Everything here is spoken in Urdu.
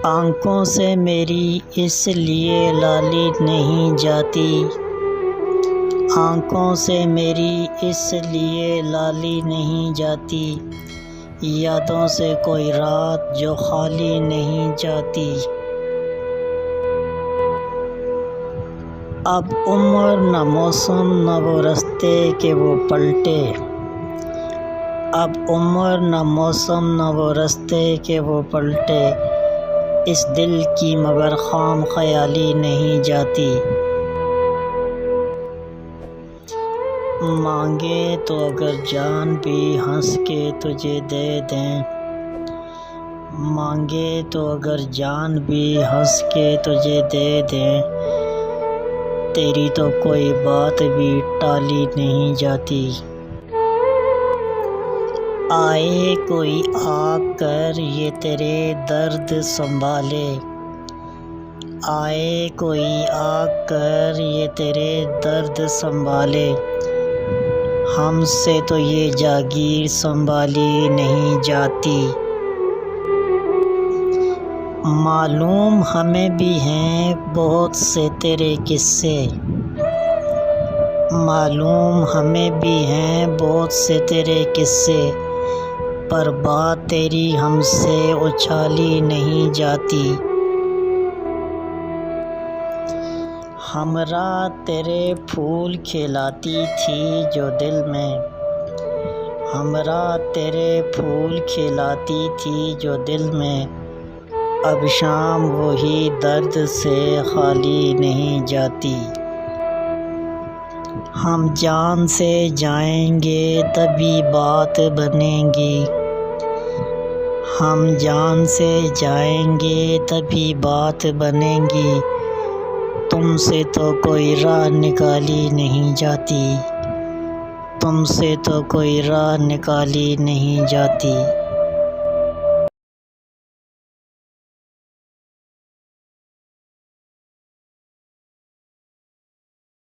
آنکھوں سے میری اس لیے لالی نہیں جاتی، آنکھوں سے میری اس لیے لالی نہیں جاتی، یادوں سے کوئی رات جو خالی نہیں جاتی۔ اب عمر نہ موسم نہ وہ رستے کہ وہ پلٹے، اب عمر نہ موسم نہ وہ رستے کہ وہ پلٹے، اس دل کی مگر خام خیالی نہیں جاتی۔ مانگے تو اگر جان بھی ہنس کے تجھے دے دیں، مانگے تو اگر جان بھی ہنس کے تجھے دے دیں، تیری تو کوئی بات بھی ٹالی نہیں جاتی۔ آئے کوئی آ کر یہ تیرے درد سنبھالے، آئے کوئی آ کر یہ تیرے درد سنبھالے، ہم سے تو یہ جاگیر سنبھالی نہیں جاتی۔ معلوم ہمیں بھی ہیں بہت سے تیرے قصے، معلوم ہمیں بھی ہیں بہت سے تیرے قصے، پر بات تیری ہم سے اچھالی نہیں جاتی۔ ہمراہ تیرے پھول کھلاتی تھی جو دل میں، ہمراہ تیرے پھول کھلاتی تھی جو دل میں، اب شام وہی درد سے خالی نہیں جاتی۔ ہم جان سے جائیں گے تبھی بات بنے گی، ہم جان سے جائیں گے تبھی بات بنے گی، تم سے تو کوئی راہ نکالی نہیں جاتی، تم سے تو کوئی راہ نکالی نہیں جاتی۔